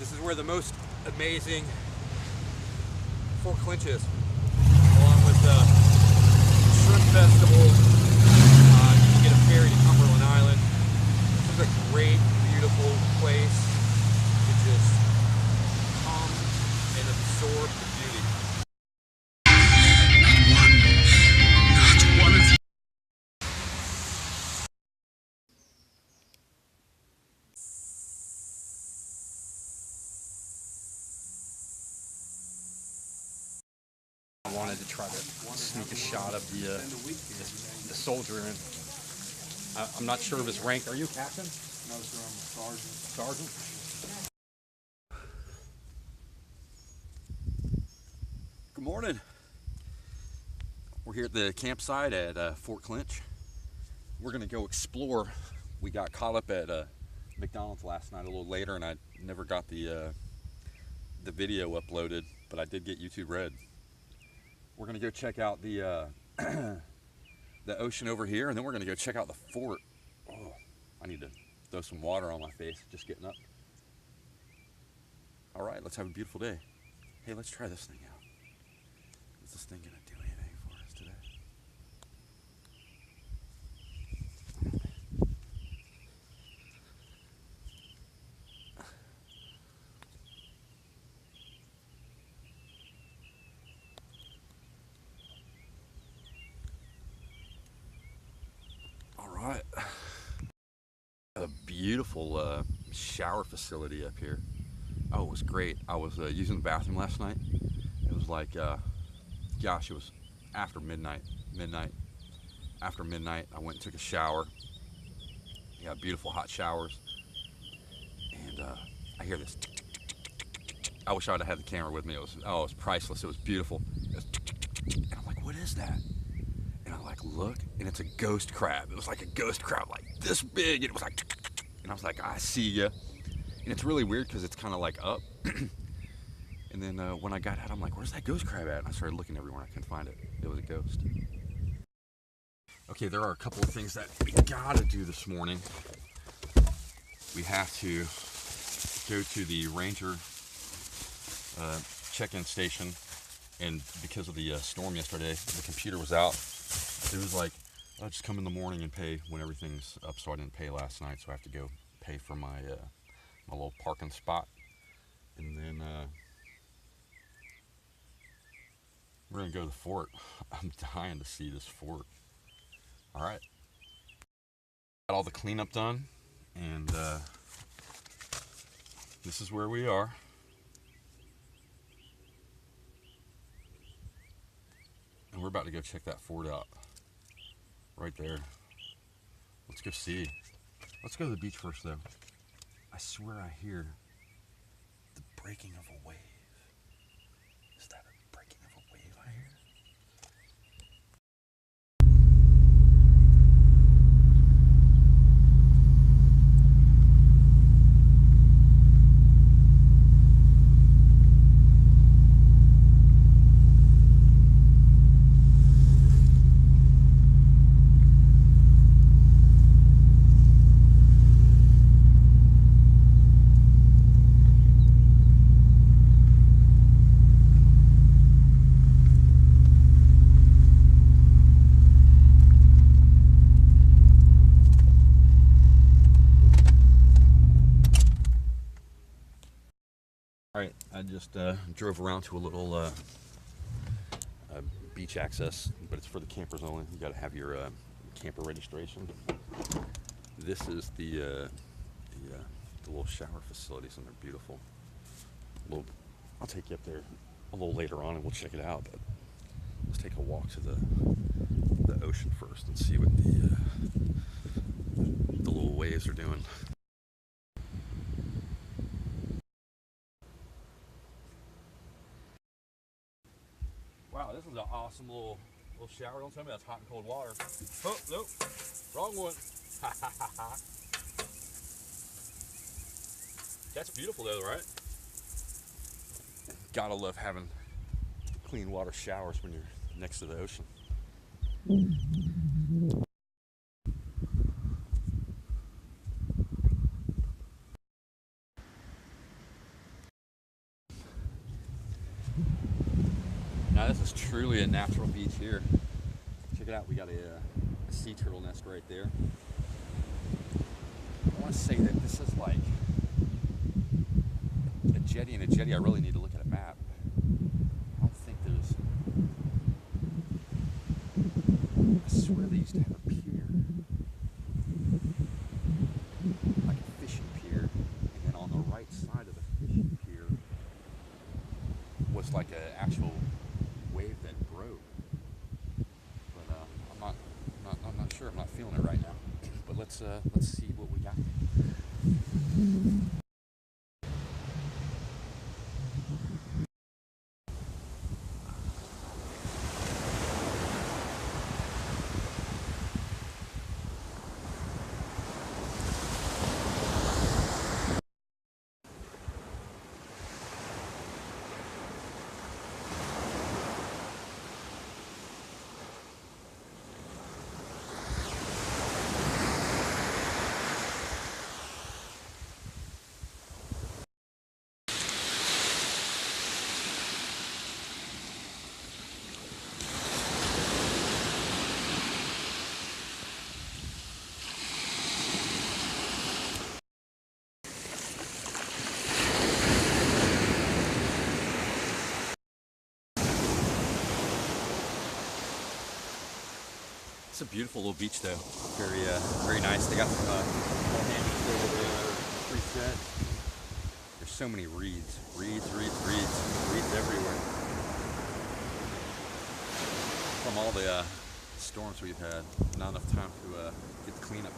This is where the most amazing Fort Clinch is, along with the Shrimp Festival. You can get a ferry to Cumberland Island. This is a great, beautiful place to just come and absorb the beauty. I wanted to try to sneak a shot of the soldier in. I'm not sure of his rank. Are you captain? No, sir, I'm a sergeant. Sergeant? Good morning. We're here at the campsite at Fort Clinch. We're gonna go explore. We got caught up at McDonald's last night a little later, and I never got the video uploaded, but I did get YouTube Red. We're gonna go check out the the ocean over here, and then we're gonna go check out the fort. Oh, I need to throw some water on my face just getting up. All right, let's have a beautiful day. Hey, let's try this thing out. Is this thing gonna do anything for us today? Right. A beautiful shower facility up here. Oh, it was great. I was using the bathroom last night. It was like, gosh, it was after midnight. After midnight, I went and took a shower. Yeah, beautiful hot showers. And I hear this tick, tick, tick, tick, tick, tick, tick. I wish I would have had the camera with me. It was priceless. It was beautiful. It was tick, tick, tick, tick, tick. And I'm like, what is that? And I like look, and it's a ghost crab. It was like a ghost crab, like this big. And it was like, and I was like, I see ya. And it's really weird because it's kind of like up. And then when I got out, I'm like, where's that ghost crab at? And I started looking everywhere. I couldn't find it. It was a ghost. Okay, there are a couple of things that we gotta do this morning. We have to go to the ranger check-in station, and because of the storm yesterday, the computer was out. It was like, I'll just come in the morning and pay when everything's up, so I didn't pay last night, so I have to go pay for my my little parking spot. And then we're gonna go to the fort. I'm dying to see this fort. All right. Got all the cleanup done, and this is where we are. And we're about to go check that fort out. Right there. Let's go see. Let's go to the beach first, though. I swear I hear the breaking of a wave. Is that a breaking of a wave I hear? All right, I just drove around to a little beach access, but it's for the campers only. You got to have your camper registration. This is the little shower facilities, and they're beautiful. I'll take you up there a little later on, and we'll check it out. But let's take a walk to the ocean first and see what the little waves are doing. Wow, this is an awesome little shower. Don't tell me that's hot and cold water. Oh, nope. Wrong one. That's beautiful though, right? Gotta love having clean water showers when you're next to the ocean. This is truly a natural beach here. Check it out. We got a sea turtle nest right there. I want to say that this is like a jetty, and a jetty. I really need to look at a map. I don't think there's. I swear they used to have a pier, like a fishing pier, and then on the right side of the fishing pier was like an actual wave that broke. But I'm not sure. I'm not feeling it right now. But let's see what we got. It's a beautiful little beach, though. Very nice. They got some hammocks over there that are preset. There's so many reeds everywhere. From all the storms we've had, not enough time to get the cleanup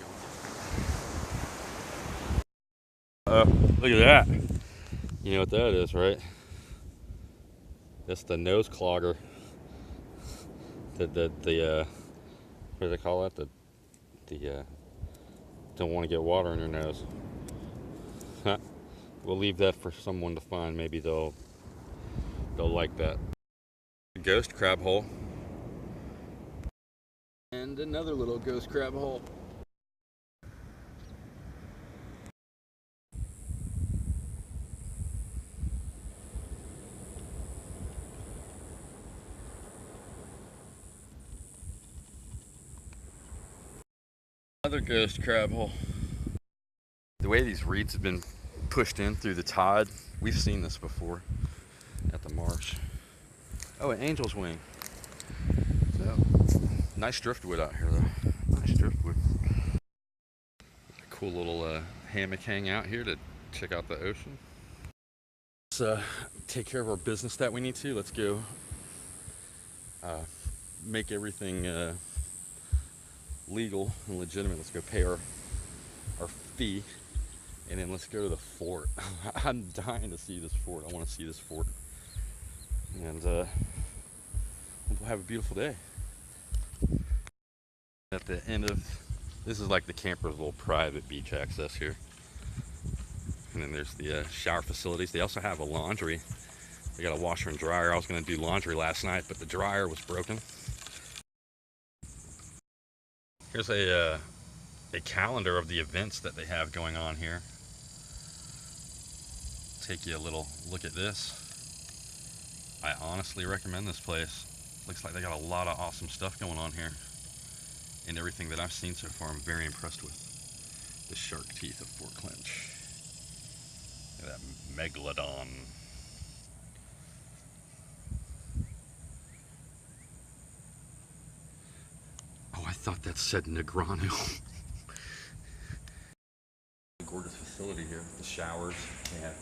going. Look at that. You know what that is, right? That's the nose clogger. The what do they call that? The don't want to get water in your nose. We'll leave that for someone to find. Maybe they'll like that. Ghost crab hole. And another little ghost crab hole. Another ghost crab hole. The way these reeds have been pushed in through the tide, we've seen this before at the marsh. Oh, an angel's wing. So, nice driftwood out here, though. Nice driftwood. A cool little hammock hang out here to check out the ocean. Let's take care of our business that we need to. Let's go make everything legal and legitimate. Let's go pay our fee, and then let's go to the fort. I'm dying to see this fort. I want to see this fort, and we'll have a beautiful day. At the end of this is like the camper's little private beach access here, and then there's the shower facilities. They also have a laundry. They got a washer and dryer. I was going to do laundry last night, but the dryer was broken. Here's a calendar of the events that they have going on here. Take you a little look at this. I honestly recommend this place. Looks like they got a lot of awesome stuff going on here. And everything that I've seen so far, I'm very impressed with. The shark teeth of Fort Clinch. Look at that megalodon. Oh, I thought that said Negrano. Gorgeous facility here. The showers. They have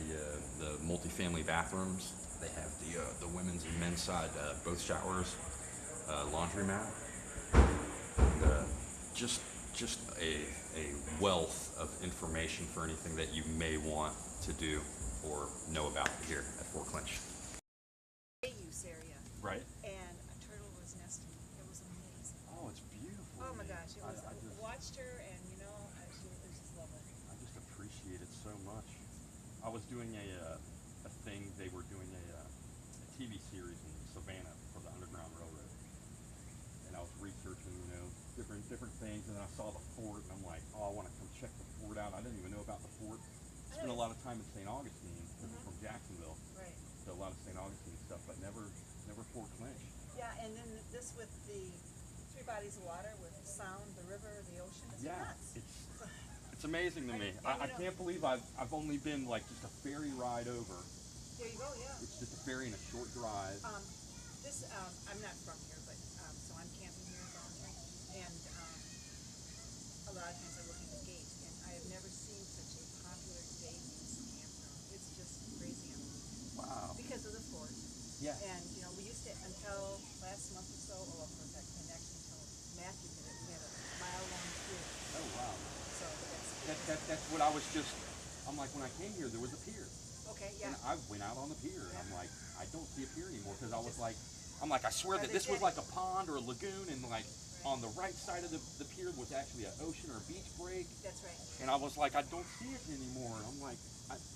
the multi-family bathrooms. They have the women's and men's side both showers, laundromat, and just a wealth of information for anything that you may want to do or know about here at Fort Clinch. Use area, Right. and a turtle was nesting. It was amazing. Oh, it's beautiful. Oh my gosh, it was. I just Watched her, and it was just lovely. I just appreciate it so much. I was doing a thing. They were doing a TV series in Savannah for the Underground Railroad, and I was researching, different things, and then I saw the fort, and I'm like, oh, I want to come check the fort out. I didn't even know about the fort. I spent a lot of time in St. Augustine because I'm from Jacksonville, Right. so a lot of St. Augustine stuff, but never Never Fort Clinch. Yeah, and then this with the three bodies of water with the sound, the river, the ocean. It's Yeah, nuts. it's amazing to me. I can't believe I've only been like just a ferry ride over. There you go, yeah. It's just a ferry and a short drive. I'm not from here, but so I'm camping here in Baltimore, and a lot of times I look at the gate, and I have never seen such a popular day-use campground. It's just crazy on Wow. because of the fort. Yeah. And we used to until last month or so. Oh, of course, and actually until Matthew did it, we had a mile-long pier. Oh wow. So That's what I was just. I'm like when I came here there was a pier. okay, yeah. And I went out on the pier and I'm like I don't see a pier anymore because I was like I swear Are that they this was dead? like a pond or a lagoon and like on the right side of the pier was actually an ocean or a beach break That's right. and I was like I don't see it anymore and I'm like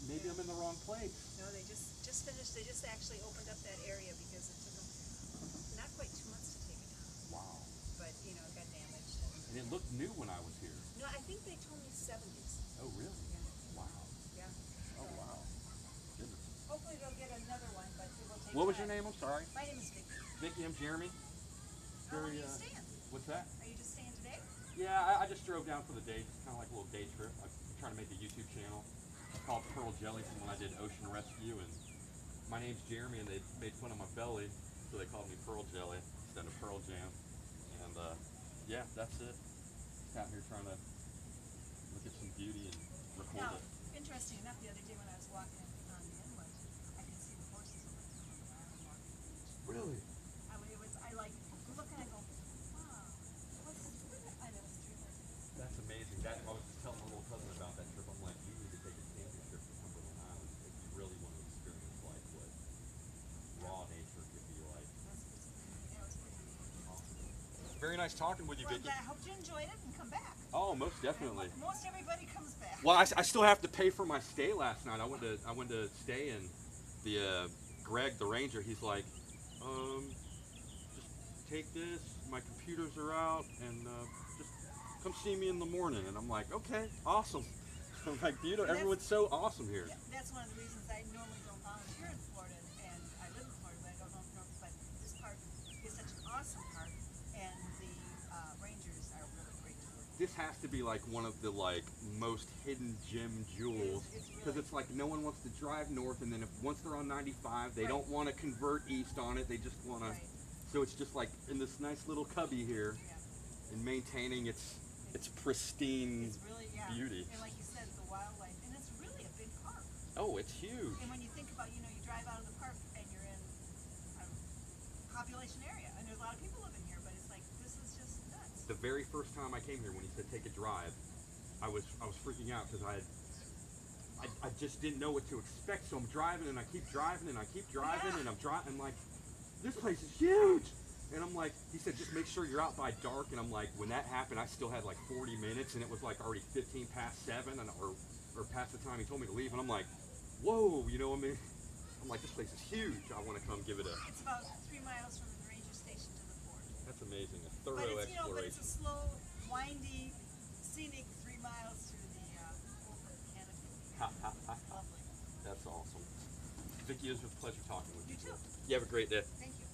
maybe I'm in the wrong place. No, they just finished. They just actually opened up that area because it took them not quite 2 months to take it down. Wow. But it got damaged. And it looked new when I was here. No, I think they told me 70s. Oh really? Yeah. Wow. Yeah. Oh wow. Goodness. Hopefully they'll get another one, but it will take What was time. your name? I'm sorry. My name is Vicky. Vicky, I'm Jeremy. How long are you staying? What's that? Are you just staying today? Yeah, I just drove down for the day, just kind of like a little day trip. I'm trying to make a YouTube channel called Pearl Jelly from when I did ocean rescue, and my name's Jeremy, and they made fun of my belly, so they called me Pearl Jelly instead of Pearl Jam. And yeah, that's it. Just out here trying to look at some beauty and record Now, it. interesting enough, the other day when I was walking on the inlet, I could see the horses over the top of the island walking the beach. Really? I like look and I go, wow, what's I know it's 3 horses. That's amazing. I was just telling my little cousin about that trip. I'm like, you need to take a camping trip to Cumberland Island if you really want to experience like what raw nature could be like. That was pretty neat. Awesome. Very nice talking with you, Well, Vicky. I hope you enjoyed it and come back. Oh, most definitely. Most everybody comes back. Well, I still have to pay for my stay last night. I went to stay in the Greg the ranger. He's like, just take this. My computers are out, and just come see me in the morning. And I'm like, okay, awesome. I'm like, beautiful. Everyone's so awesome here. Yeah, that's one of the reasons I normally don't volunteer in Florida, and I live in Florida, but I don't know if but this park is such an awesome park, and the rangers are really great to work with. This has to be like one of the most hidden gem jewels because it's like no one wants to drive north, and then once they're on 95, they don't want to convert east on it. They just want to. Right. So it's just like in this nice little cubby here, Yeah. and maintaining its pristine It's really, beauty. And like you said, the wildlife, and it's really a big park. Oh, it's huge. And when you think about, you drive out of the park and you're in a population area, and there's a lot of people living here, but it's like this is just nuts. The very first time I came here, when he said take a drive, I was freaking out because I just didn't know what to expect. So I'm driving and I keep driving and I keep driving and I'm driving like this place is huge. And I'm like, he said, just make sure you're out by dark. And I'm like, when that happened, I still had like 40 minutes, and it was like already 15 past 7, or past the time he told me to leave. And I'm like, whoa, what I mean? I'm like, this place is huge. I want to come give it a. It's about 3 miles from the ranger station to the fort. That's amazing. A But thorough it's, but it's exploration. a slow, windy, scenic 3 miles through the open canopy. Lovely. That's awesome. Vicky, it was a pleasure talking with you. You too. You have a great day. Thank you.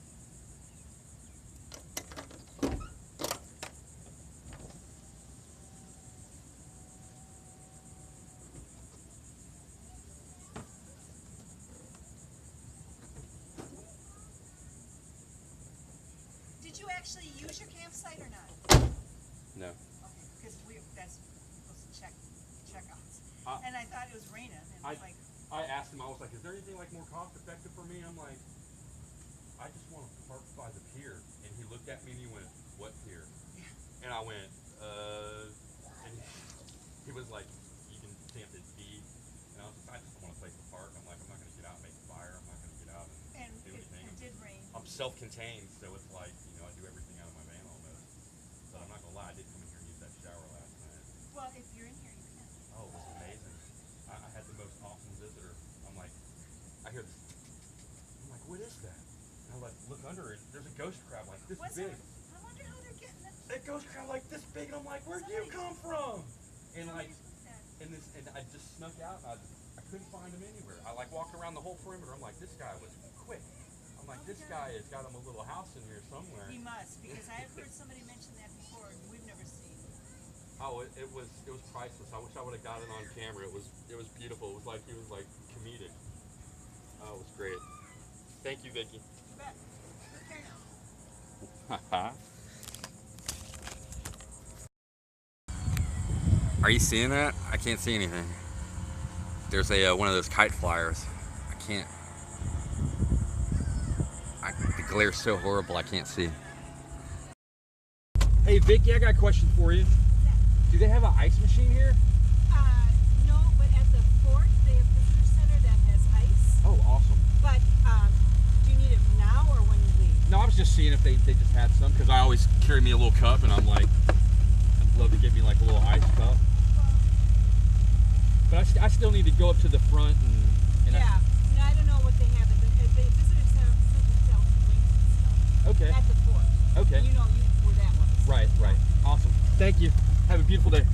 Did you actually use your campsite or not? No. Okay, because that's supposed to checkouts. Uh, And I thought it was raining, and I- it's like, I asked him, I was like, is there anything like more cost effective for me? I'm like, I just want to park by the pier. And he looked at me and he went, what pier? And I went, and he was like, you can stamp it D. And I just want a place to park. I'm like, I'm not going to get out and make a fire. I'm not going to get out and and do it anything. did rain. I'm self-contained, so it's like, I do everything out of my van almost. But I'm not going to lie, I did come in here and use that shower last night. Well, if you're in here, you can. Oh, it was amazing. I had the most awesome visitor. I'm like, I hear this. I'm like, what is that? And I like look under it. There's a ghost crab like this What's big. that? I wonder how they're getting it. A ghost crab like this big, and I'm like, where'd you come from? And like, Somebody's put that. and I just snuck out. I couldn't find him anywhere. I like walked around the whole perimeter. I'm like, this guy was quick. I'm I'm like, this guy has got him a little house in here somewhere. He must, because I have heard somebody mention that before, and we've never seen it. Oh, it was priceless. I wish I would have got it on camera. It was beautiful. It was like he was like comedic. Oh, it was great. Thank you, Vicky. You bet. Take care now. Are you seeing that? I can't see anything. There's a one of those kite flyers. I can't. The glare's so horrible I can't see. Hey Vicky, I got a question for you. Do they have an ice machine here? No, but at the fort, they have a visitor center that has ice. Oh, awesome. But do you need it now or when you leave? No, I was just seeing if they just had some, because I always carry me a little cup, and I'm like, I'd love to get me like a little ice cup. But I still need to go up to the front and yeah. No, I don't know what they have. The visitor center sells drinks and stuff. Okay. At the fort. Okay. You know where that was. Right, right. Awesome. Thank you. Have a beautiful day.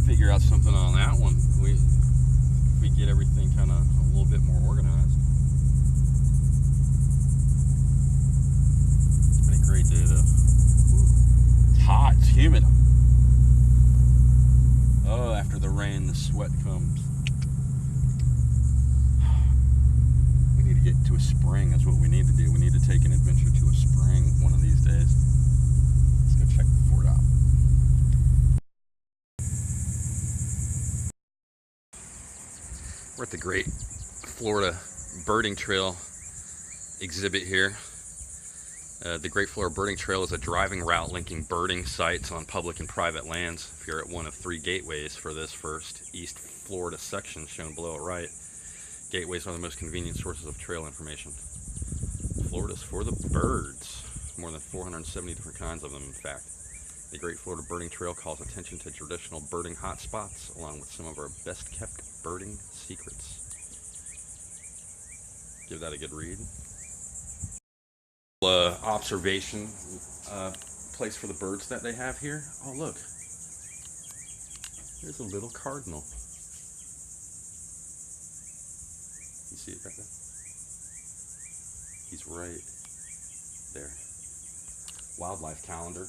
Figure out something on that one. We get everything kind of a little bit more organized. It's been a great day though. It's hot, it's humid. Oh, after the rain, the sweat comes. We need to get to a spring, that's what we need to do. We need to take an adventure to a spring one of these days. Let's go check the fort out. We're at the Great Florida Birding Trail exhibit here. The Great Florida Birding Trail is a driving route linking birding sites on public and private lands. If you're at one of 3 gateways for this first East Florida section shown below it right, gateways are the most convenient sources of trail information. Florida's for the birds. More than 470 different kinds of them, in fact. The Great Florida Birding Trail calls attention to traditional birding hotspots, along with some of our best kept birding secrets. Give that a good read. Observation place for the birds that they have here. Oh look, there's a little cardinal. You see it back there? He's right there. Wildlife calendar.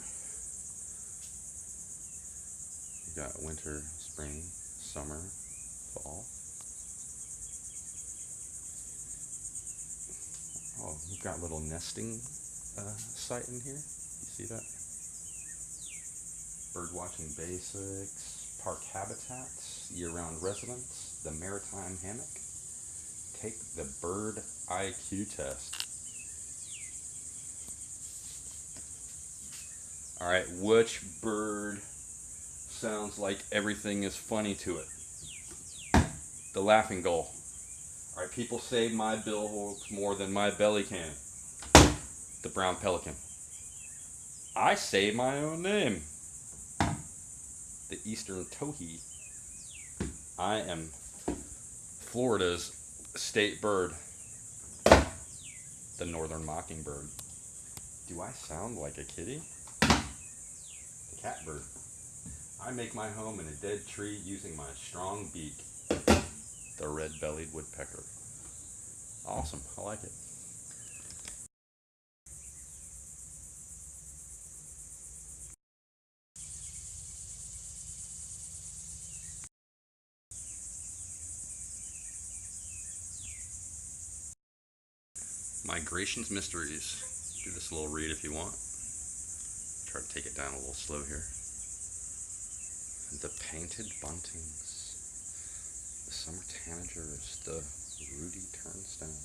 You got winter, spring, summer, fall. Oh, we've got a little nesting site in here. You see that? Bird watching basics, park habitats, year-round residents, the maritime hammock. Take the bird IQ test. All right, which bird sounds like everything is funny to it? The laughing gull. All right, people say my bill holds more than my belly can. The brown pelican. I say my own name. The eastern towhee. I am Florida's state bird. The northern mockingbird. Do I sound like a kitty? The catbird. I make my home in a dead tree using my strong beak. The red-bellied woodpecker. Awesome, I like it. Migrations Mysteries. Do this little read if you want. Try to take it down a little slow here. The painted buntings. The summer tanagers. The ruddy turnstone.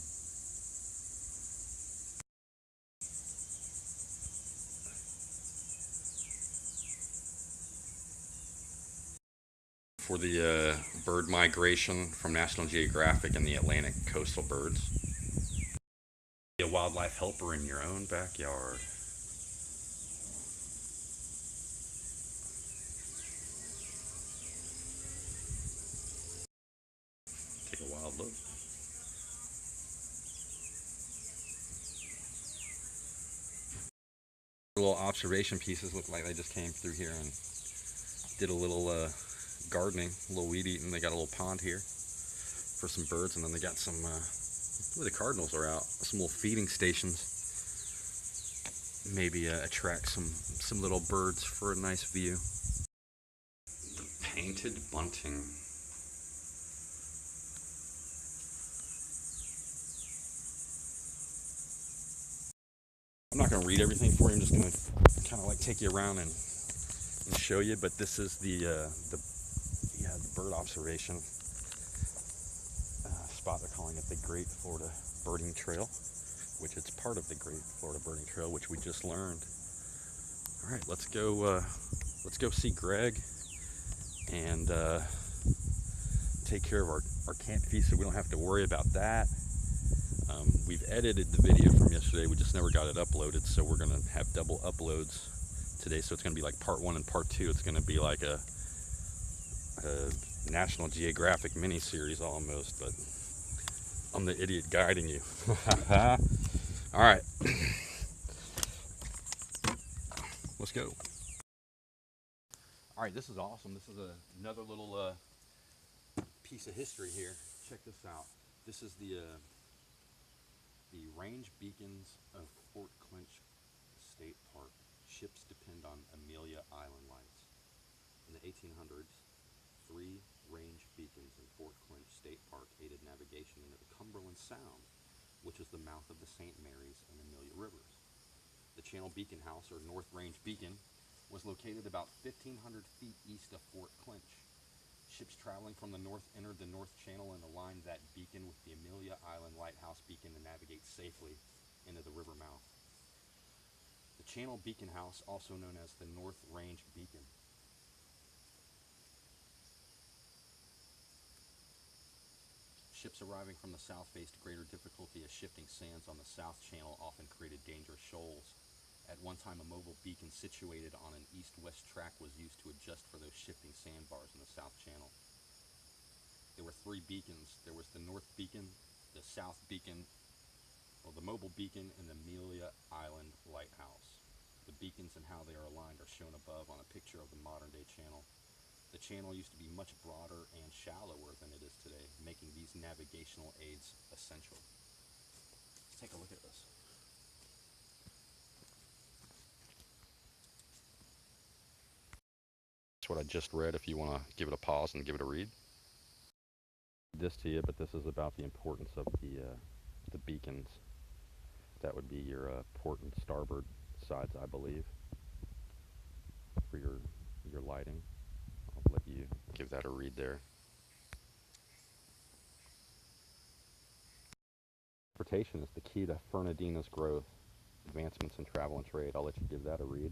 For the bird migration from National Geographic and the Atlantic coastal birds. Be a wildlife helper in your own backyard. Take a wild look. Little observation pieces look like they just came through here and did a little gardening, a little weed eating. They got a little pond here. for some birds, and then they got some, the cardinals are out, some little feeding stations. Maybe attract some little birds for a nice view. Painted bunting. I'm not going to read everything for you. I'm just going to kind of like take you around and show you. But this is the bird observation spot. They're calling it the Great Florida Birding Trail, which it's part of the Great Florida Birding Trail, which we just learned. All right, let's go see Greg and take care of our camp fee, so we don't have to worry about that. We've edited the video from yesterday. We just never got it uploaded, so we're gonna have double uploads today. So it's gonna be like part 1 and part 2. It's gonna be like a National Geographic mini-series almost, but I'm the idiot guiding you. All right, let's go. All right, this is awesome. This is another little piece of history here. Check this out. This is the range beacons of Fort Clinch State Park. Ships depend on Amelia Island lights. In the 1800s, 3 range beacons in Fort Clinch State Park aided navigation into the Cumberland Sound, which is the mouth of the St. Mary's and Amelia Rivers. The Channel Beacon House, or North Range Beacon, was located about 1,500 feet east of Fort Clinch. Ships traveling from the north entered the North Channel and aligned that beacon with the Amelia Island Lighthouse Beacon to navigate safely into the river mouth. The Channel Beacon House, also known as the North Range Beacon. Ships arriving from the south faced greater difficulty as shifting sands on the South Channel often created dangerous shoals. At one time, a mobile beacon situated on an east-west track was used to adjust for those shifting sandbars in the South Channel. There were 3 beacons. There was the North Beacon, the South Beacon, the mobile beacon, and the Amelia Island Lighthouse. The beacons and how they are aligned are shown above on a picture of the modern-day channel. The channel used to be much broader and shallower than it is today, making these navigational aids essential. Let's take a look at this. That's what I just read, if you want to give it a pause and give it a read. This to you, but this is about the importance of the beacons. That would be your port and starboard sides, I believe, for your lighting. I'll let you give that a read there. Transportation is the key to Fernandina's growth, advancements in travel and trade. I'll let you give that a read.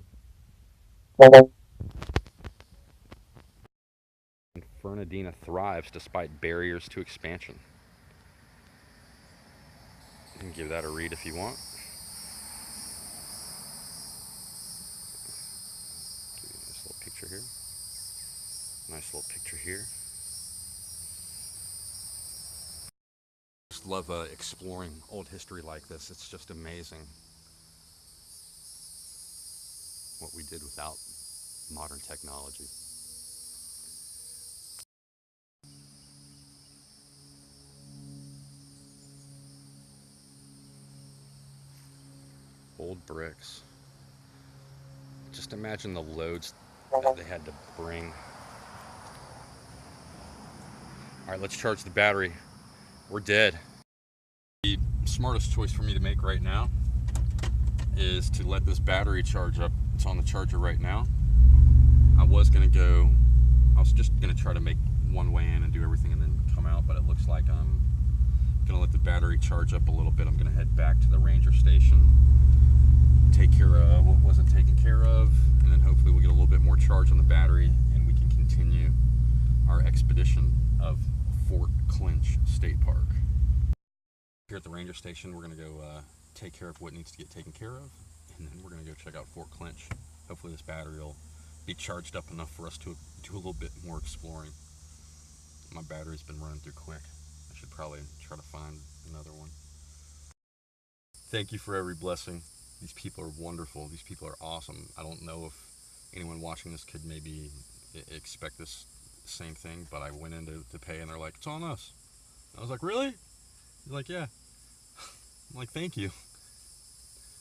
Fernandina thrives despite barriers to expansion. You can give that a read if you want. Give you a nice little picture here. Nice little picture here. Just love exploring old history like this. It's just amazing what we did without modern technology. Old bricks. Just imagine the loads that they had to bring. All right, let's charge the battery. We're dead. The smartest choice for me to make right now is to let this battery charge up. It's on the charger right now. I was just gonna try to make one way in and do everything and then come out, but it looks like I'm gonna let the battery charge up a little bit. I'm gonna head back to the ranger station, take care of what wasn't taken care of, and then hopefully we'll get a little bit more charge on the battery and we can continue our expedition of Fort Clinch State Park. Here at the ranger station, we're gonna go take care of what needs to get taken care of, and then we're gonna go check out Fort Clinch. Hopefully this battery will be charged up enough for us to do a little bit more exploring. My battery's been running through quick. I should probably try to find another one. Thank you for every blessing. These people are wonderful. These people are awesome. I don't know if anyone watching this could maybe expect this same thing, but I went in to pay and they're like, it's on us. I was like, really? He's like, yeah. I'm like, thank you.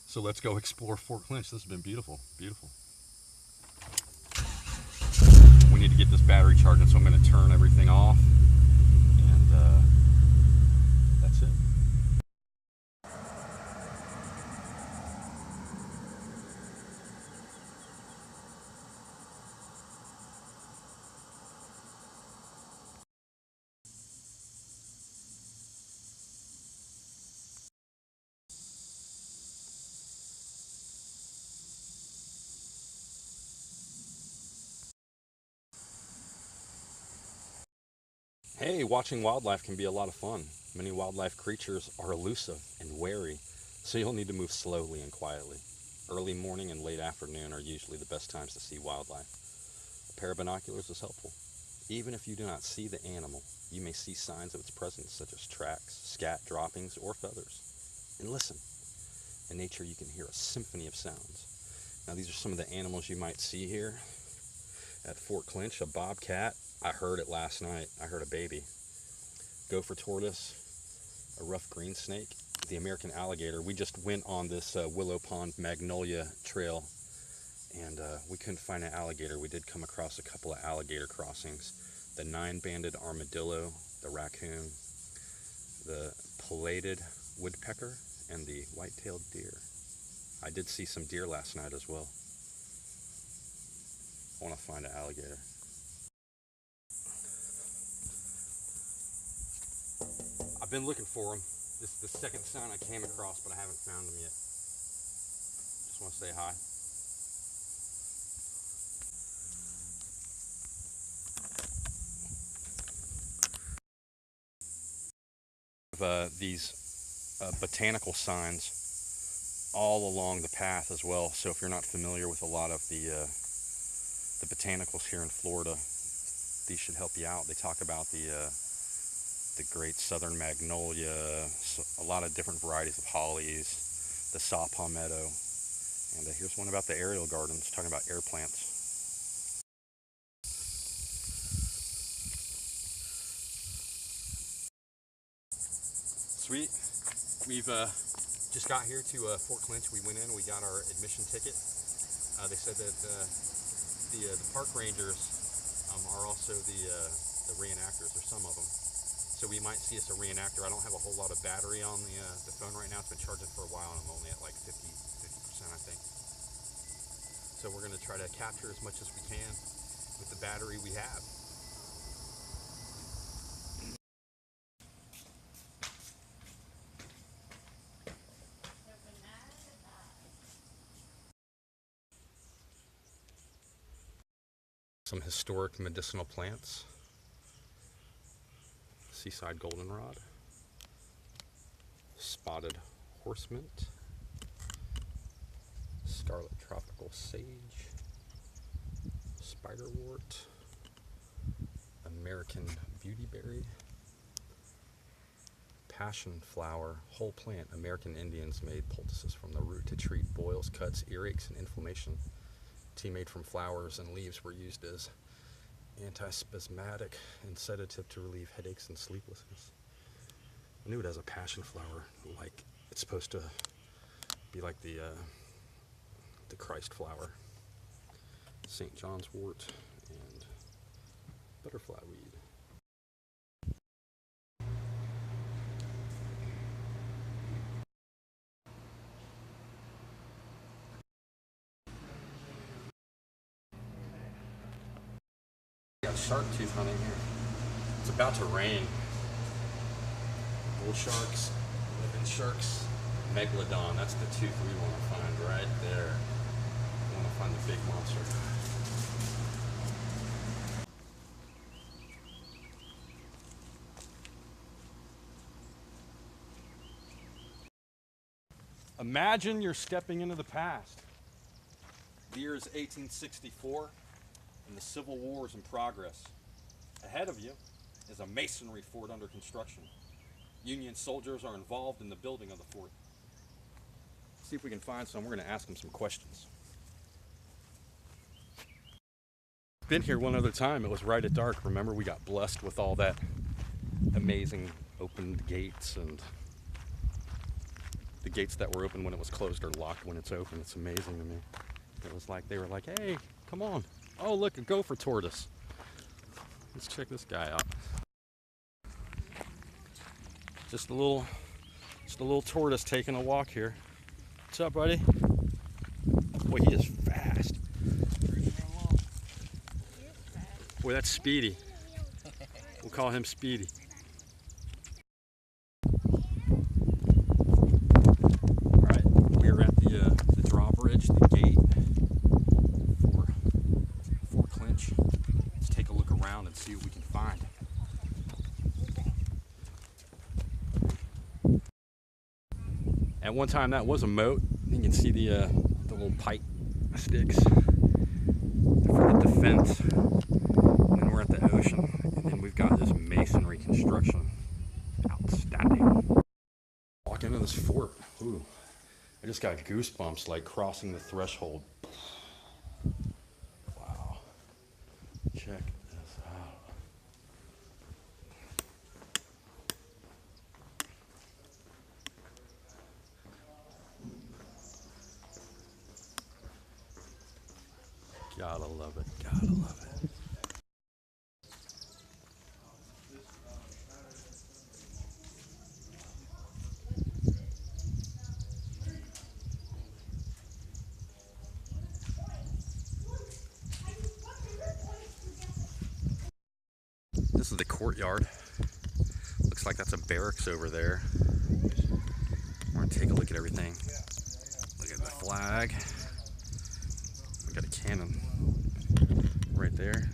So let's go explore Fort Clinch. This has been beautiful, beautiful. We need to get this battery charging, so I'm going to turn everything off, and that's it. Hey, watching wildlife can be a lot of fun. Many wildlife creatures are elusive and wary, so you'll need to move slowly and quietly. Early morning and late afternoon are usually the best times to see wildlife. A pair of binoculars is helpful. Even if you do not see the animal, you may see signs of its presence, such as tracks, scat droppings, or feathers. And listen. In nature, you can hear a symphony of sounds. Now, these are some of the animals you might see here at Fort Clinch. A bobcat. I heard it last night. I heard a baby. Gopher tortoise, a rough green snake, the American alligator. We just went on this Willow Pond Magnolia trail, and we couldn't find an alligator. We did come across a couple of alligator crossings. The 9-banded armadillo, the raccoon, the pileated woodpecker, and the white-tailed deer. I did see some deer last night as well. I want to find an alligator. I've been looking for them. This is the second sign I came across, but I haven't found them yet. Just want to say hi. These botanical signs all along the path as well. So if you're not familiar with a lot of the botanicals here in Florida, these should help you out. They talk about the great southern magnolia, a lot of different varieties of hollies, the saw palmetto, and here's one about the aerial gardens, talking about air plants. Sweet. We've just got here to Fort Clinch. We went in, we got our admission ticket. They said that the park rangers are also the reenactors, or some of them. So we might see us a reenactor. I don't have a whole lot of battery on the phone right now. It's been charging for a while, and I'm only at like 50%, I think. So we're going to try to capture as much as we can with the battery we have. Some historic medicinal plants. Seaside goldenrod, spotted horsemint, scarlet tropical sage, spiderwort, American beautyberry, passion flower, whole plant. American Indians made poultices from the root to treat boils, cuts, earaches, and inflammation. Tea made from flowers and leaves were used as antispasmodic and sedative to relieve headaches and sleeplessness. I knew it as a passion flower, like it's supposed to be like the Christ flower, St. John's wort, and butterfly weed. Got shark tooth hunting here. It's about to rain. Bull sharks, living sharks, megalodon. That's the tooth we want to find right there. We want to find the big monster. Imagine you're stepping into the past. The year is 1864. And the Civil War is in progress. Ahead of you is a masonry fort under construction. Union soldiers are involved in the building of the fort. See if we can find some. We're going to ask them some questions. Been here one other time. It was right at dark. Remember, we got blessed with all that amazing opened gates, and the gates that were open when it was closed are locked when it's open. It's amazing to me. It was like they were like, hey, come on. Oh, look, a gopher tortoise. Let's check this guy out. Just a little tortoise taking a walk here. What's up, buddy? Boy, he is fast. Boy, that's Speedy. We'll call him Speedy. Alright, we're at the drawbridge, the gate for Clinch. Let's take a look around and see what we can find. At one time that was a moat. You can see the little pipe sticks for the defense. And then we're at the ocean, and then we've got this masonry construction. Outstanding. Walk into this fort. Ooh, I just got goosebumps like crossing the threshold. Wow. Check this out. Gotta love it, gotta love it. This is the courtyard. Looks like that's a barracks over there. We're gonna take a look at everything. Look at the flag. We got a cannon right there.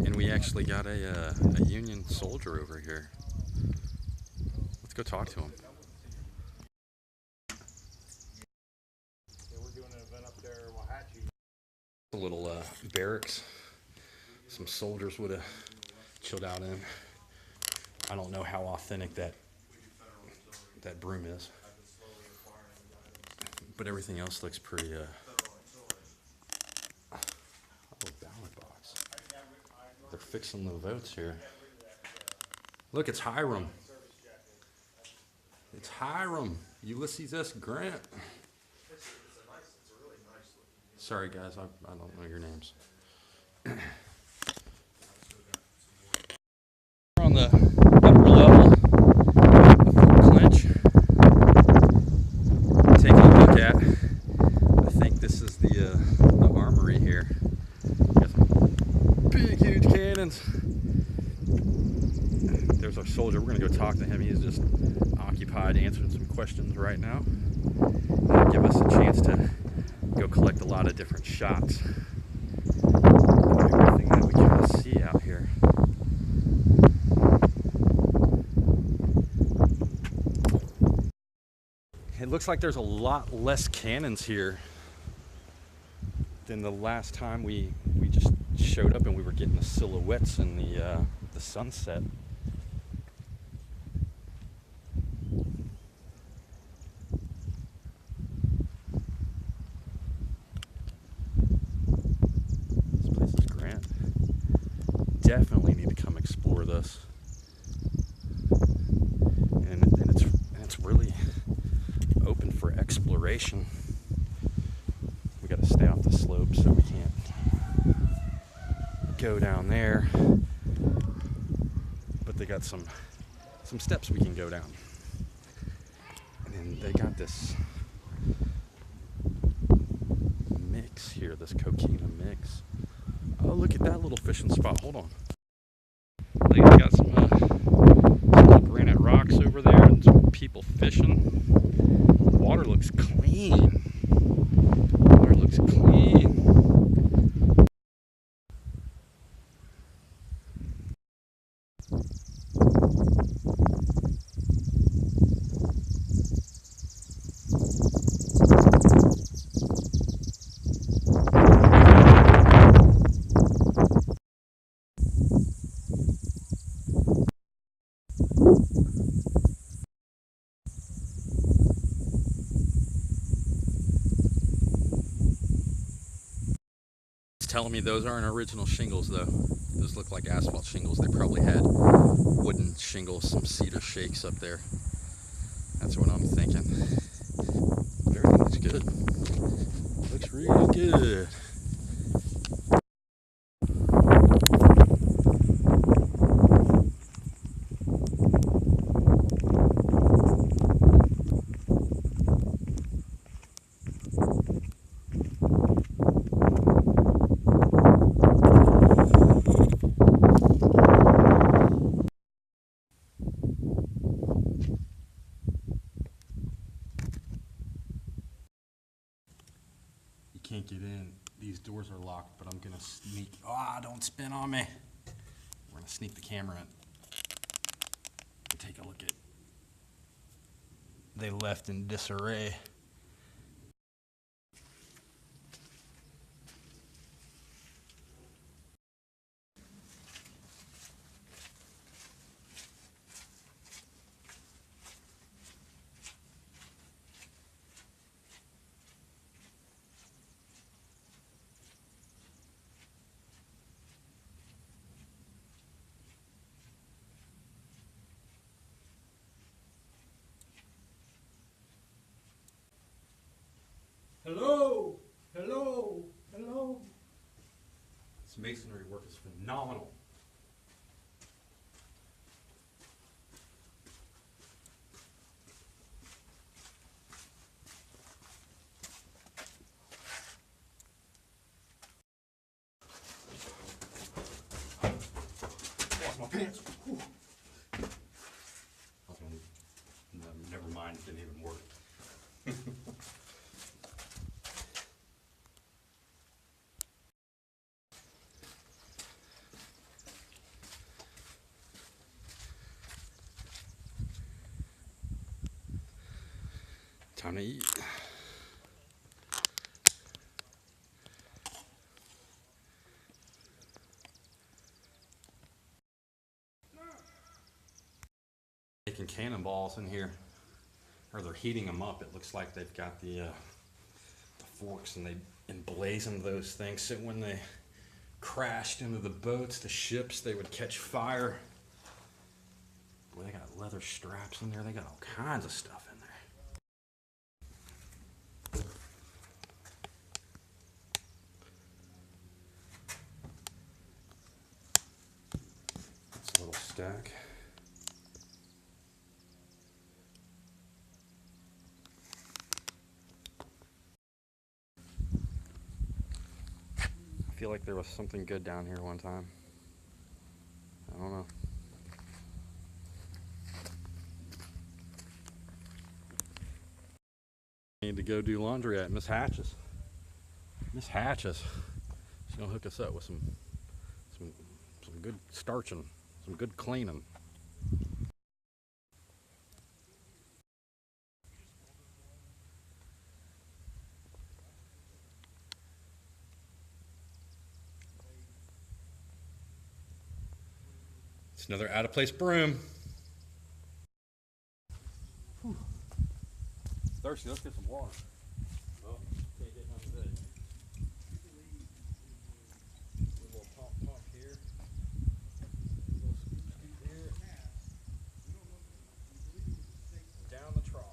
And we actually got a Union soldier over here. Let's go talk to him. We're doing an event up there, Wahatchee. A little barracks. Some soldiers would have chilled out in. I don't know how authentic that broom is, but everything else looks pretty. Oh, ballot box. They're fixing the votes here. Look, it's Hiram. It's Hiram. Ulysses S. Grant. Sorry, guys, I don't know your names. We're on the upper level of Fort Clinch. Taking a look at, I think this is the armory here. Got some big, huge cannons. There's our soldier. We're gonna go talk to him. He's just occupied answering some questions right now. That'll give us a chance to go collect a lot of different shots of everything that we can see out here. It looks like there's a lot less cannons here than the last time we just showed up and we were getting the silhouettes in the sunset. This place is grand. Definitely need to come explore this. And it's really open for exploration. We got to stay off the slope so we can't go down there, but they got some steps we can go down, and then they got this mix here, this coquina mix. Oh, look at that little fishing spot. Hold on. They got some little granite rocks over there and some people fishing. The water looks clean. Water looks clean. telling me those aren't original shingles though. Those look like asphalt shingles. They probably had wooden shingles, some cedar shakes up there. That's what I'm thinking. But everything looks good. Looks really good. You can't get in. These doors are locked, but I'm gonna sneak. Ah, don't spin on me. We're gonna sneak the camera in and take a look at. They left in disarray. Hello, hello, hello. This masonry work is phenomenal. Lost my pants. Whew. I was gonna, no, never mind, it didn't even work. Time to eat. Making cannonballs in here, or they're heating them up. It looks like they've got the forks and they emblazoned those things so when they crashed into the boats, the ships, they would catch fire. Boy, they got leather straps in there. They got all kinds of stuff in there. It's a little stack. I feel like there was something good down here one time. I don't know. Need to go do laundry at Miss Hatch's. Miss Hatch's. She's gonna hook us up with some good starching, some good cleaning. It's another out of place broom. Whew. Thirsty, let's get some water. Oh, can't get none today. A little pump here. A little scoop here. Down the trough.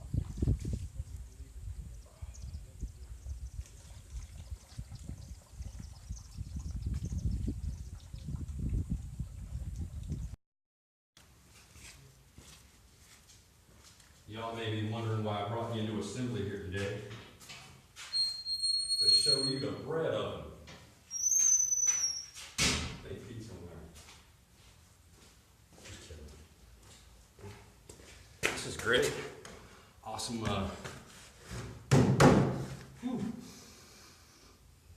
Y'all may be wondering why I brought you into assembly here today. To show you the bread oven. They feed somewhere. Just kidding. This is great. Awesome. You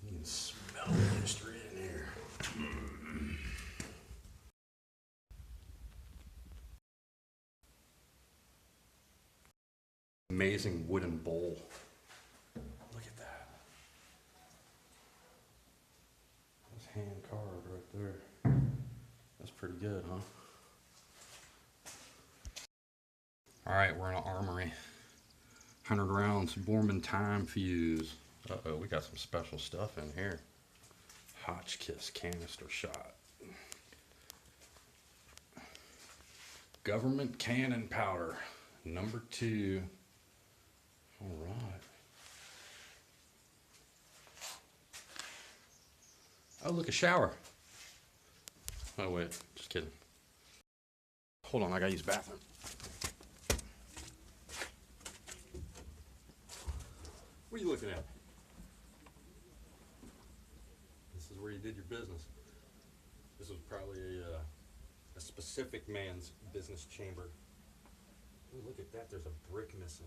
can smell the history in here. Amazing wooden bowl. Look at that. That's hand carved right there. That's pretty good, huh? All right, we're in an armory. 100 rounds Borman time fuse. Uh-oh, we got some special stuff in here. Hotchkiss canister shot. Government cannon powder, number 2. All right. Oh, look, a shower. Oh, wait, just kidding. Hold on, I gotta use the bathroom. What are you looking at? This is where you did your business. This was probably a specific man's business chamber. Ooh, look at that, there's a brick missing.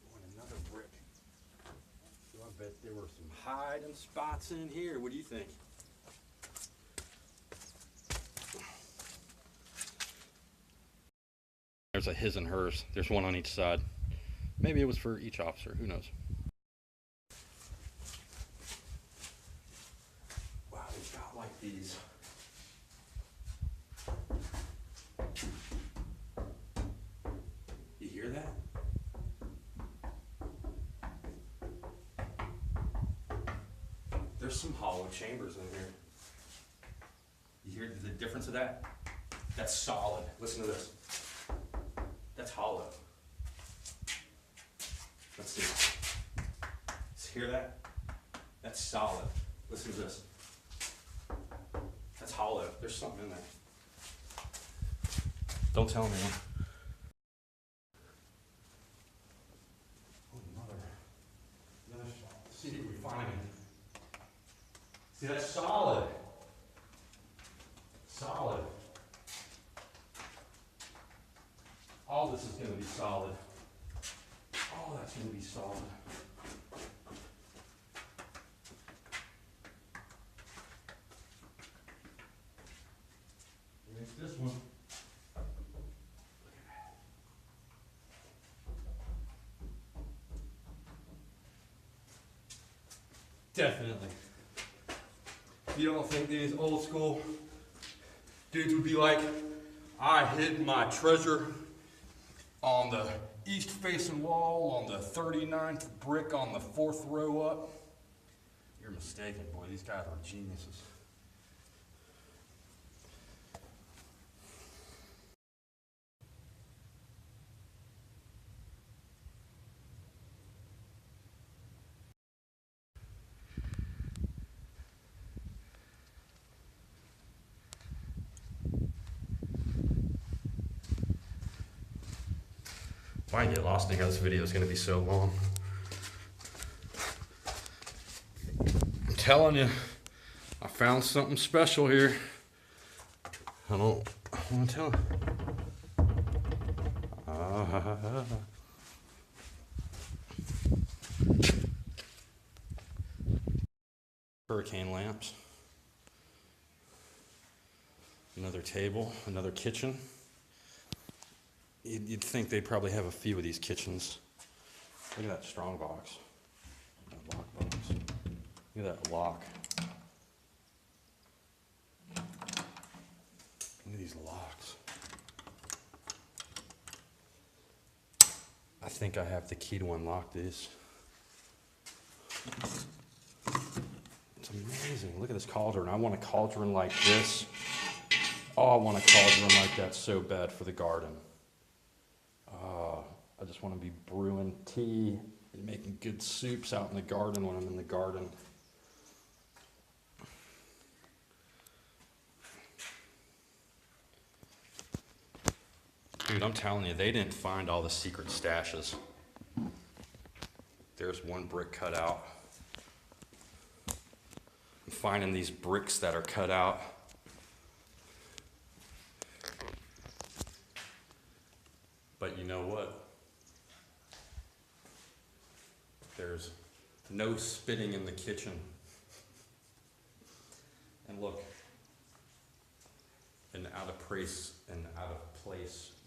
Oh, and another brick. So I bet there were some hiding spots in here. What do you think? There's a his and hers. There's one on each side. Maybe it was for each officer, who knows? Wow, they've got like these. You hear that? There's some hollow chambers in here. You hear the difference of that? That's solid. Listen to this. That's hollow. Let's see. Hear that? That's solid. Listen to this. That's hollow. There's something in there. Don't tell anyone. Oh, another shot. Let's see what we find. See, that's solid. Solid. All this is going to be solid. All that's going to be solid. And it's this one. Definitely. You don't think these old school dudes would be like, I hid my treasure on the east facing wall on the 39th brick on the 4th row up? You're mistaken, boy. These guys are geniuses. If I get lost in this video, is going to be so long. I'm telling you, I found something special here. I want to tell you. Hurricane lamps. Another table, another kitchen. You'd think they'd probably have a few of these kitchens. Look at that strong box. That lock box. Look at that lock. Look at these locks. I think I have the key to unlock these. It's amazing. Look at this cauldron. I want a cauldron like this. Oh, I want a cauldron like that so bad for the garden. I just want to be brewing tea and making good soups out in the garden when I'm in the garden. Dude, I'm telling you, they didn't find all the secret stashes. There's one brick cut out. I'm finding these bricks that are cut out. But you know what? There's no spitting in the kitchen. And look, an out of place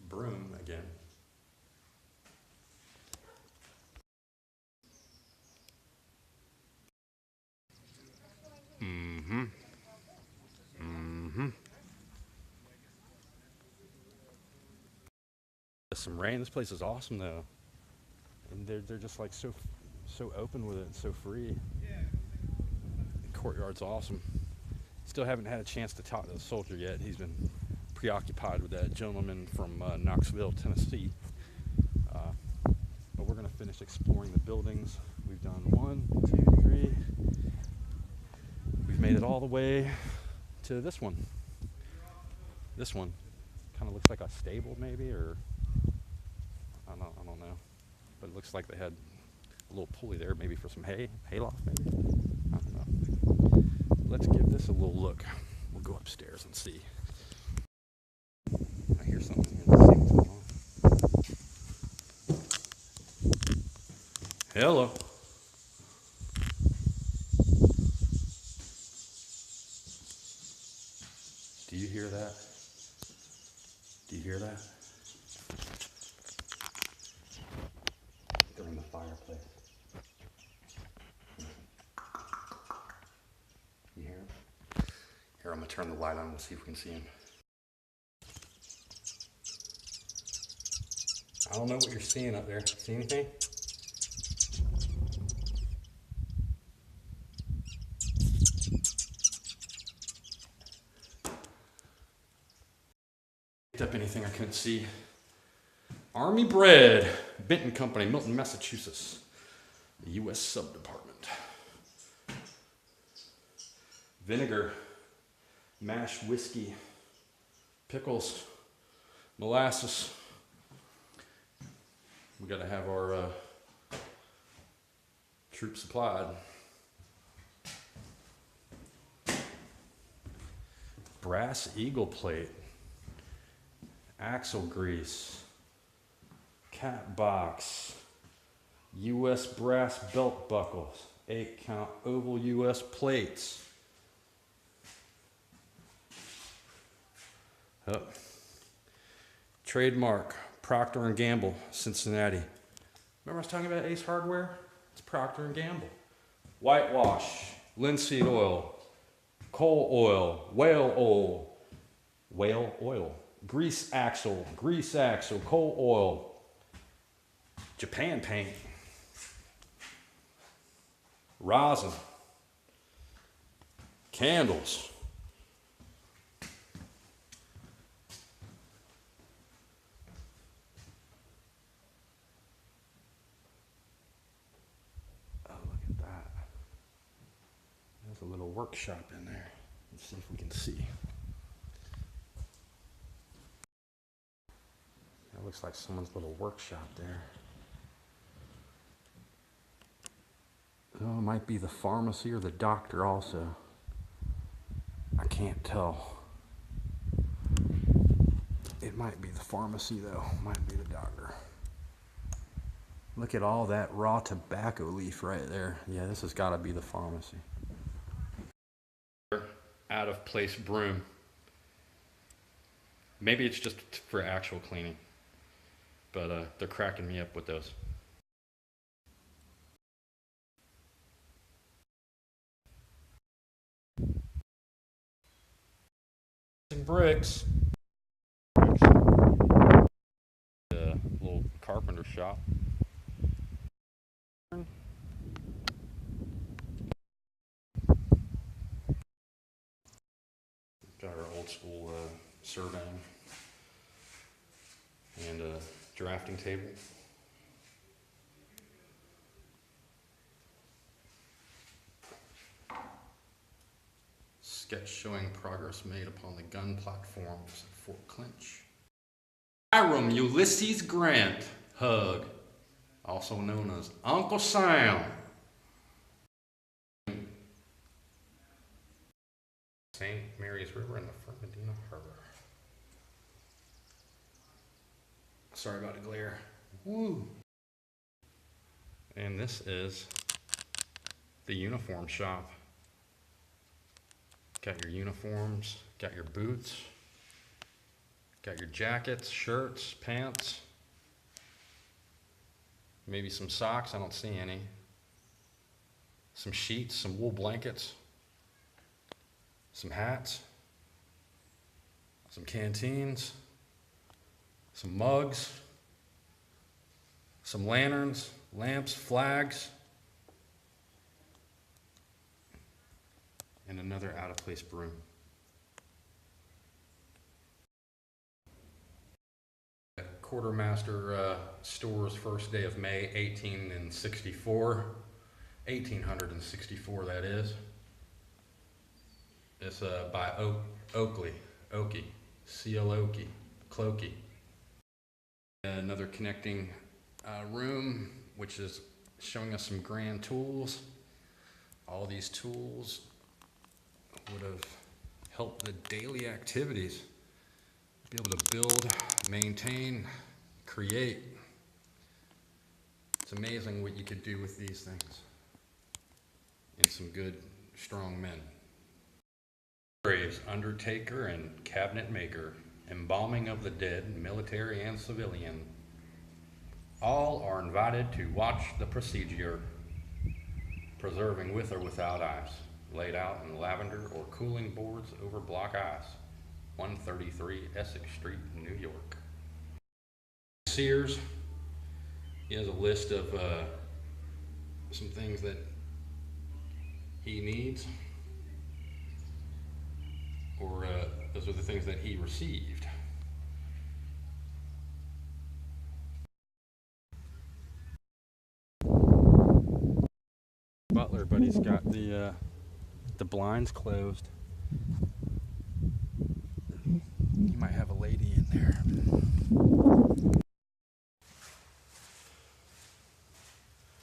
broom again. Some rain. This place is awesome though. And they're just like so open with it and so free. The courtyard's awesome. Still haven't had a chance to talk to the soldier yet. He's been preoccupied with that gentleman from Knoxville, Tennessee. But we're going to finish exploring the buildings. We've done 1, 2, 3. We've made it all the way to this one. This one kind of looks like a stable, maybe, or I don't know. But it looks like they had a little pulley there, maybe for some hayloft, maybe. I don't know. Let's give this a little look. We'll go upstairs and see. I hear something here. Let's see what's going on. Hello. Do you hear that? Do you hear that? They're in the fireplace. You hear him? Here, I'm gonna turn the light on. We'll see if we can see him. I don't know what you're seeing up there. See anything? Up anything I couldn't see. Army Bread, Benton Company, Milton, Massachusetts, the U.S. Sub-Department. Vinegar, mashed whiskey, pickles, molasses. We got to have our troops supplied. Brass eagle plate. Axle grease, cat box, U.S. brass belt buckles, 8-count oval U.S. plates. Oh. Trademark, Procter & Gamble, Cincinnati. Remember I was talking about Ace Hardware? It's Procter & Gamble. Whitewash, linseed oil, coal oil, whale oil. Grease axle, coal oil, Japan paint, rosin, candles, oh, look at that. There's a little workshop in there. Let's see if we can see. That looks like someone's little workshop there. Oh, it might be the pharmacy or the doctor also. I can't tell. It might be the pharmacy though. Might be the doctor. Look at all that raw tobacco leaf right there. Yeah, this has got to be the pharmacy. Out of place broom. Maybe it's just for actual cleaning. But they're cracking me up with those. Bricks. The little carpenter shop. Got our old school surveying and a drafting table. Sketch showing progress made upon the gun platforms at Fort Clinch. Hiram Ulysses Grant, Hug, also known as Uncle Sam. St. Mary's River and the Fernandina Harbor. Sorry about the glare. Woo! And this is the uniform shop. Got your uniforms, got your boots, got your jackets, shirts, pants, maybe some socks, I don't see any. Some sheets, some wool blankets, some hats, some canteens, some mugs, some lanterns, lamps, flags. and another out-of-place broom. Quartermaster store's first day of May, 1864, that is. It's by Oakley, C-L-O-K-E, Clokey. Another connecting room, which is showing us some grand tools. All these tools would have helped the daily activities. Be able to build, maintain, create. It's amazing what you could do with these things. And some good, strong men. Graves, undertaker and cabinet maker, embalming of the dead, military and civilian. All are invited to watch the procedure, preserving with or without ice, laid out in lavender or cooling boards over block ice. 133 Essex Street, New York. Sears, he has a list of some things that he needs, or those are the things that he received. Butler, but he's got the blinds closed. You might have a lady in there.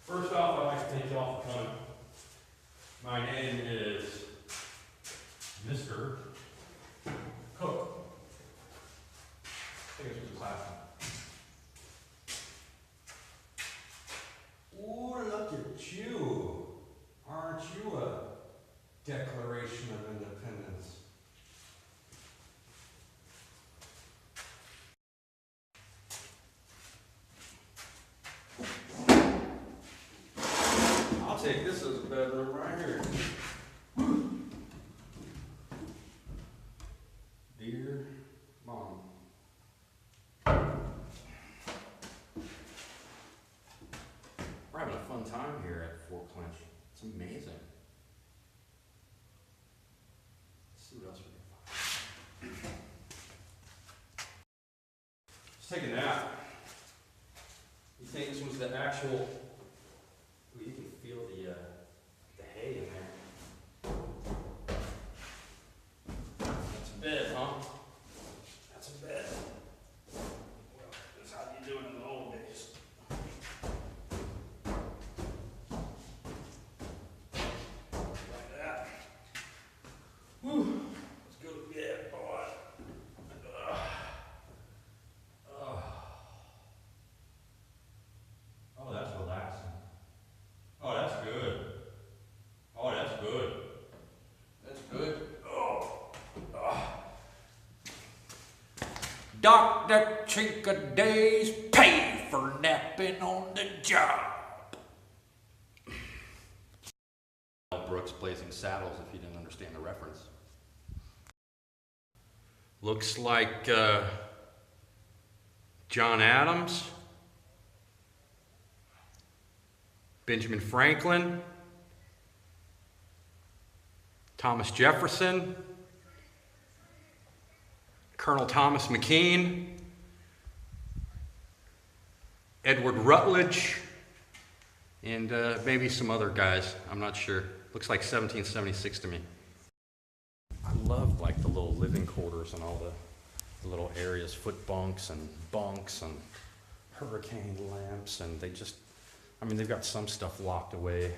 First off, I'd like to thank y'all for coming. My name is Mr. Cook. I think this was a class one. Ooh, look at you. Aren't you a Declaration of Independence? I'll take this as a bedroom right here. Dear Mom. We're having a fun time here at Fort Clinch. It's amazing. Let's see what else we can find. Let's take a nap. You think this was the actual... Ooh, you can feel the hay in there. That's a bed, huh? That's a bed. Well, that's how you do it in the old days. Like that. Whew. Let's go to bed, boy. Oh, that's relaxing. Oh, that's good. Oh, that's good. That's good. Oh. Dr. Chickaday's pay for napping on the job. Brooks Blazing Saddles, if you didn't understand the reference. Looks like John Adams, Benjamin Franklin, Thomas Jefferson, Colonel Thomas McKean, Edward Rutledge, and maybe some other guys. I'm not sure. Looks like 1776 to me. I love like the little living quarters and all the little areas, foot bunks and bunks and hurricane lamps, and they just, I mean, they've got some stuff locked away.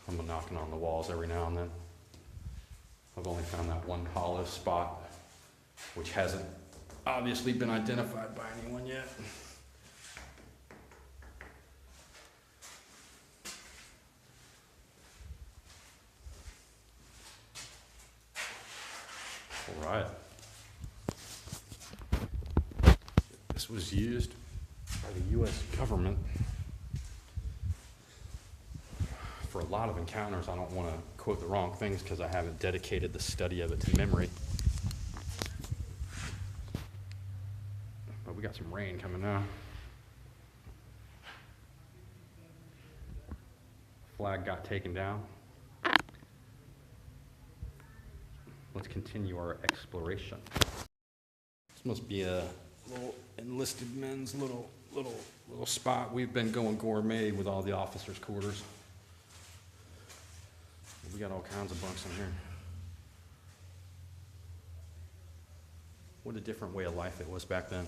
I'm knocking on the walls every now and then. I've only found that one hollow spot, which hasn't obviously been identified by anyone yet. All right. This was used by the U.S. government for a lot of encounters. I don't want to quote the wrong things because I haven't dedicated the study of it to memory. But we got some rain coming now. Flag got taken down. Let's continue our exploration. This must be a little enlisted men's little spot. We've been going gourmet with all the officers' quarters. We got all kinds of bunks in here. What a different way of life it was back then.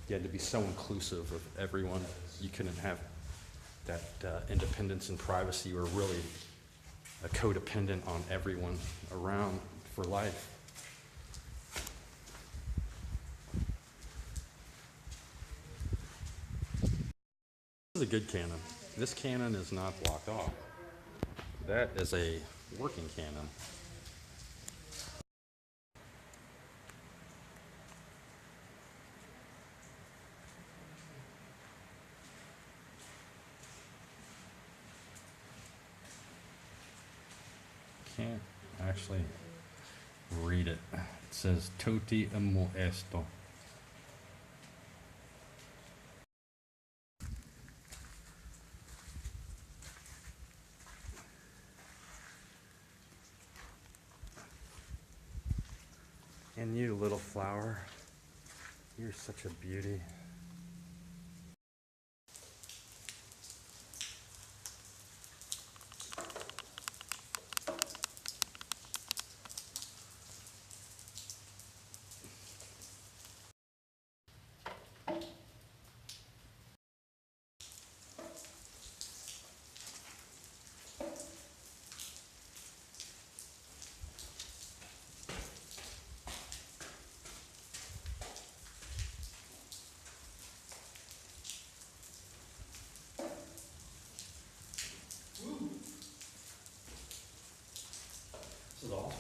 You had to be so inclusive of everyone. You couldn't have that independence and privacy. You were really a codependent on everyone around for life. This is a good cannon. This cannon is not blocked off. That is a working cannon. Can't actually read it. It says Toti amo esto. And you, little flower, you're such a beauty. This is awesome.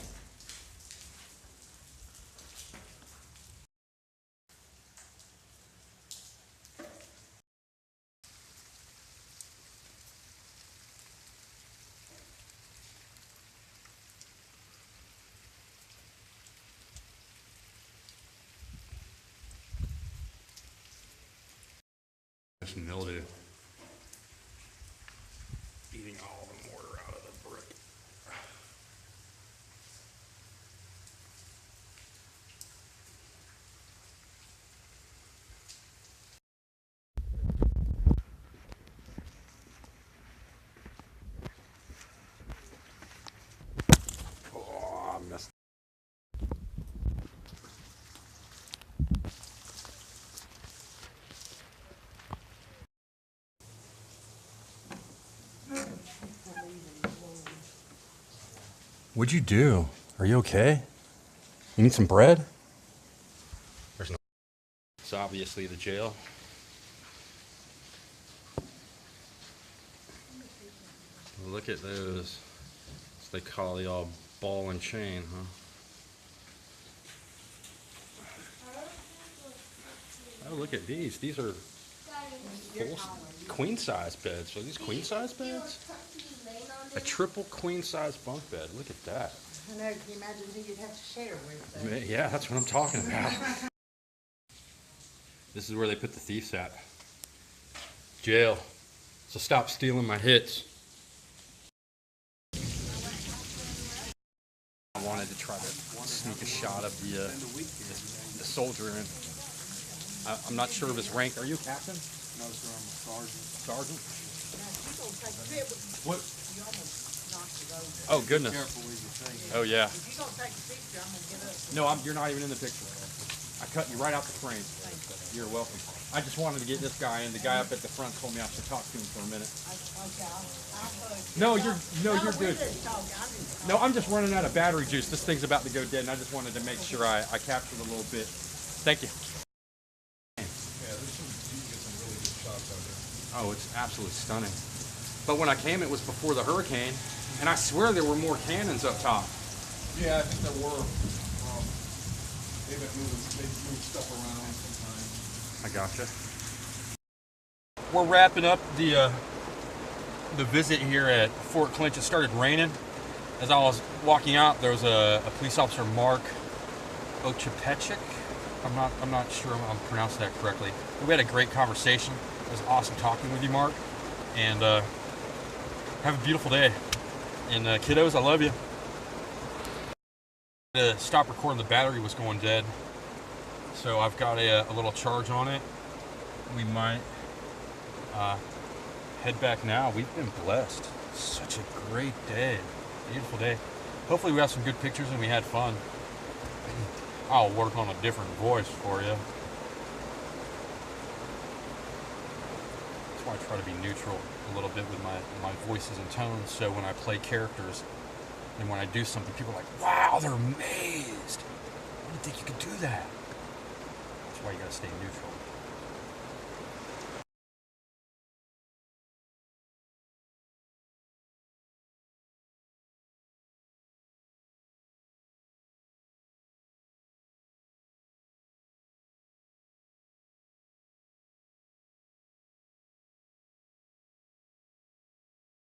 This mildew eating all the mortar out of the brick. Oh, I missed. What'd you do? Are you okay? You need some bread? There's no. It's obviously the jail. Look at those. It's they call the all ball and chain, huh? Oh, look at these. These are full queen size beds. Are these queen size beds? A triple queen size bunk bed. Look at that. I know, can you imagine who you'd have to share with? Yeah, that's what I'm talking about. This is where they put the thieves at. Jail. So stop stealing my hits. I wanted to try to sneak a shot of the soldier in. I'm not sure of his rank. Are you a captain? No, sir, I'm a Sergeant? sergeant. What? Oh, goodness. Careful with your thing. Oh, yeah. If you're gonna take a picture, I'm gonna get up. No, you're not even in the picture. I cut you right out the frame. You're welcome. I just wanted to get this guy in. The guy up at the front told me I should talk to him for a minute. Okay, I'll No, you're we good. didn't talk. I'm just No, I'm just running out of battery juice. This thing's about to go dead, and I just wanted to make sure I captured a little bit. Thank you. Yeah, there's some, you can get some really good shots out there. Oh, it's absolutely stunning. But when I came, it was before the hurricane, and I swear there were more cannons up top. Yeah, I think there were. They've been moving stuff around sometimes. I gotcha. We're wrapping up the visit here at Fort Clinch. It started raining. As I was walking out, there was a police officer, Mark Ochepechik. I'm not sure I'm pronouncing that correctly. We had a great conversation. It was awesome talking with you, Mark. And Have a beautiful day. And kiddos, I love you. To stop recording, the battery was going dead. So I've got a little charge on it. We might head back now. We've been blessed. Such a great day. Beautiful day. Hopefully we have some good pictures and we had fun. I'll work on a different voice for you. That's why I try to be neutral a little bit with my voices and tones, so when I play characters and when I do something, people are like, wow, they're amazed. I didn't think you could do that. That's why you gotta stay neutral.